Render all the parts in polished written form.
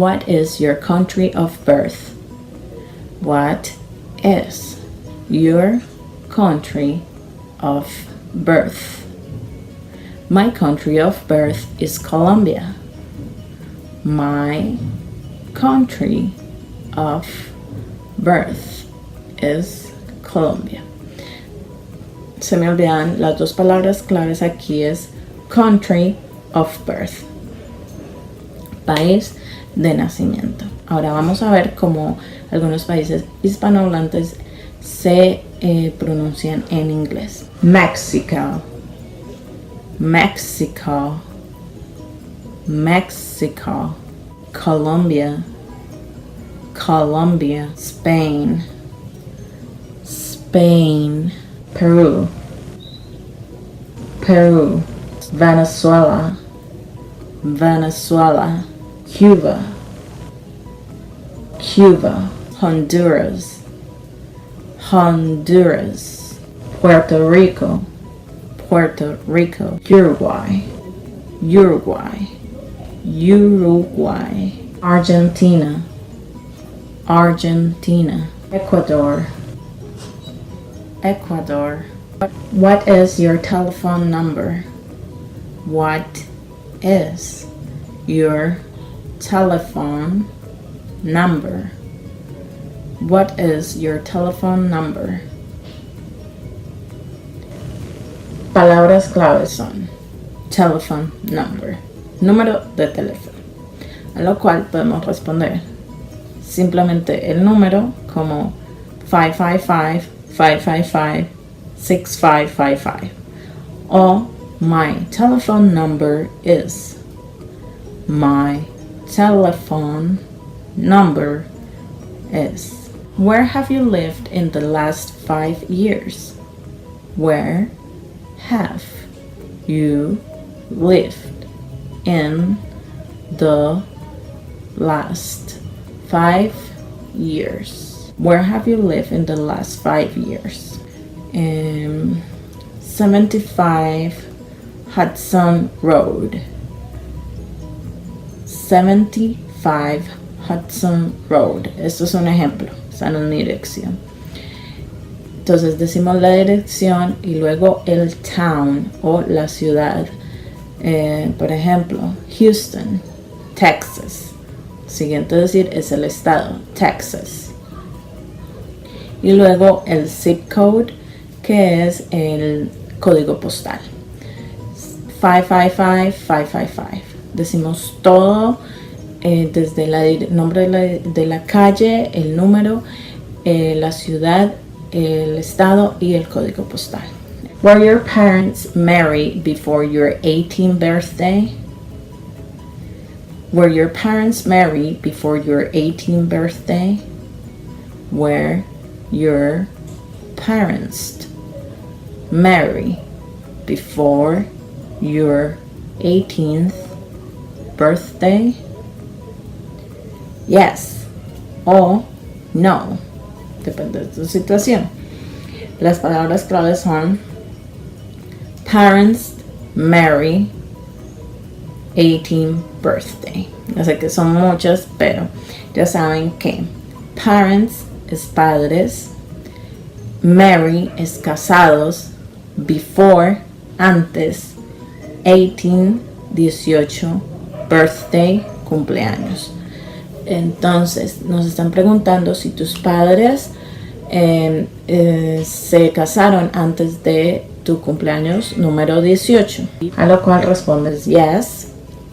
What is your country of birth? What is your country of birth? My country of birth is Colombia. My country of birth is Colombia. Se me olvidan las dos palabras claves aquí es country of birth, país de nacimiento. Ahora vamos a ver cómo algunos países hispanohablantes se pronuncian en inglés. Mexico, Mexico, Mexico. Colombia, Colombia. Spain, Spain. Peru, Peru. Venezuela, Venezuela. Cuba, Cuba. Honduras, Honduras. Puerto Rico, Puerto Rico. Uruguay, Uruguay, Uruguay. Argentina, Argentina. Ecuador, Ecuador. What is your telephone number? What is your telephone number? What is your telephone number? Palabras claves son telephone number, número de teléfono, a lo cual podemos responder simplemente el número como 555-555-6555 o my telephone number is. My telephone number is. Where have you lived in the last 5 years? Where have you lived in the last 5 years? Where have you lived in the last 5 years? 75 Hudson Road. 75 Hudson Road. Esto es un ejemplo, está en una dirección. Entonces decimos la dirección y luego el town o la ciudad. Por ejemplo, Houston, Texas. Siguiente decir es el estado, Texas. Y luego el zip code, que es el código postal. 555-555. Decimos todo, desde el nombre de la calle, el número, la ciudad, el estado y el código postal. Were your parents married before your 18th birthday? Were your parents married before your 18th birthday? Were your parents married before your 18th birthday? Yes o no, depende de tu situación. Las palabras claves son parents, marry, 18th birthday. Ya sé que son muchas, pero ya saben que parents es padres, marry es casados, before, antes, 18, 18, birthday, cumpleaños. Entonces nos están preguntando si tus padres se casaron antes de tu cumpleaños número 18, a lo cual respondes yes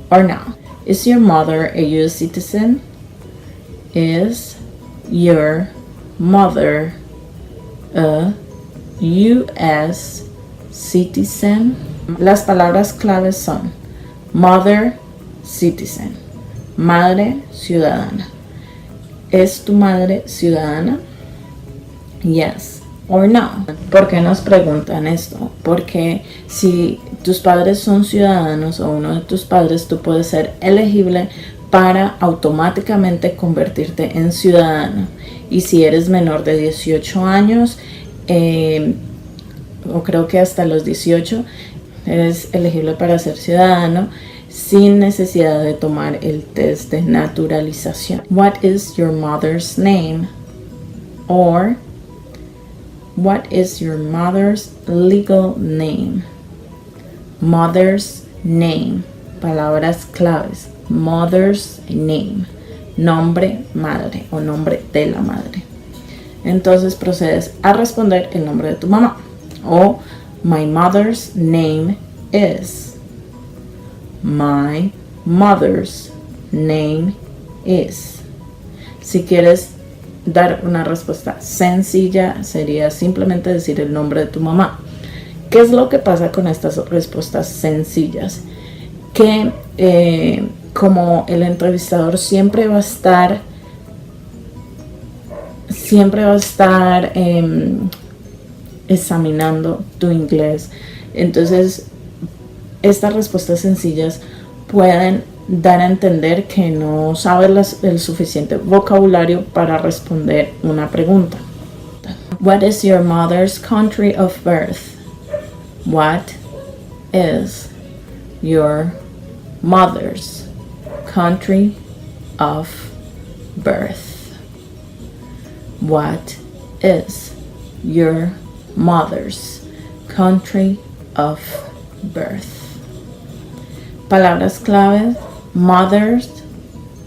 or no. Is your mother a US citizen? Is your mother a US citizen? Las palabras claves son mother, citizen, madre, ciudadana. ¿Es tu madre ciudadana? Yes or no. ¿Por qué nos preguntan esto? Porque si tus padres son ciudadanos o uno de tus padres, tú puedes ser elegible para automáticamente convertirte en ciudadano. Y si eres menor de 18 años, o creo que hasta los 18, eres elegible para ser ciudadano. sin necesidad de tomar el test de naturalización. What is your mother's name? Or what is your mother's legal name? Mother's name. Palabras claves. Mother's name. Nombre madre o nombre de la madre. Entonces procedes a responder el nombre de tu mamá. O my mother's name is. My mother's name is. Si quieres dar una respuesta sencilla, sería simplemente decir el nombre de tu mamá. ¿Qué es lo que pasa con estas respuestas sencillas? Que como el entrevistador siempre va a estar examinando tu inglés, entonces estas respuestas sencillas pueden dar a entender que no sabes el suficiente vocabulario para responder una pregunta. What is your mother's country of birth? What is your mother's country of birth? What is your mother's country of birth? Palabras claves: mother's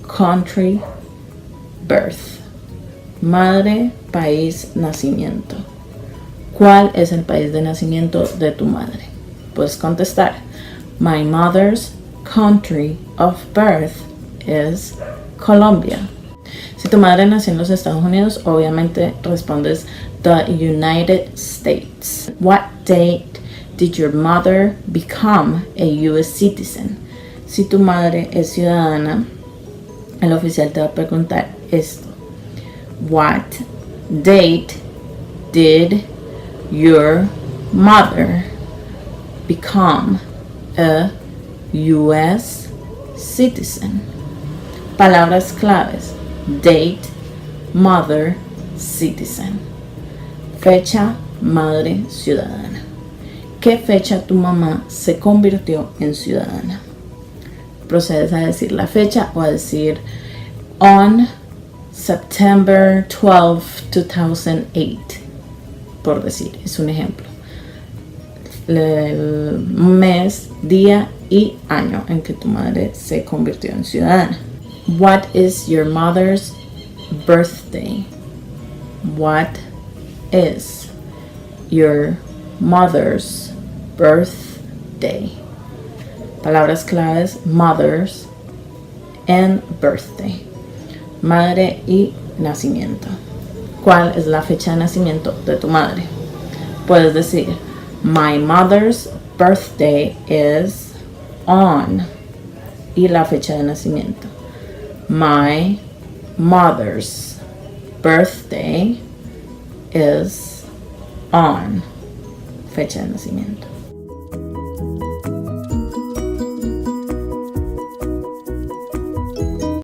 country birth. Madre, país, nacimiento. ¿Cuál es el país de nacimiento de tu madre? Puedes contestar: my mother's country of birth is Colombia. Si tu madre nació en los Estados Unidos, obviamente respondes the United States. What date did your mother become a U.S. citizen? Si tu madre es ciudadana, el oficial te va a preguntar esto: what date did your mother become a U.S. citizen? Palabras claves: date, mother, citizen. Fecha, madre, ciudadana. ¿Qué fecha tu mamá se convirtió en ciudadana? Procedes a decir la fecha o a decir on September 12, 2008. Por decir, es un ejemplo. El mes, día y año en que tu madre se convirtió en ciudadana. What is your mother's birthday? What is your mother's birthday? Palabras claves: mother's and birthday. Madre y nacimiento. ¿Cuál es la fecha de nacimiento de tu madre? Puedes decir: my mother's birthday is on, y la fecha de nacimiento. My mother's birthday is on, fecha de nacimiento.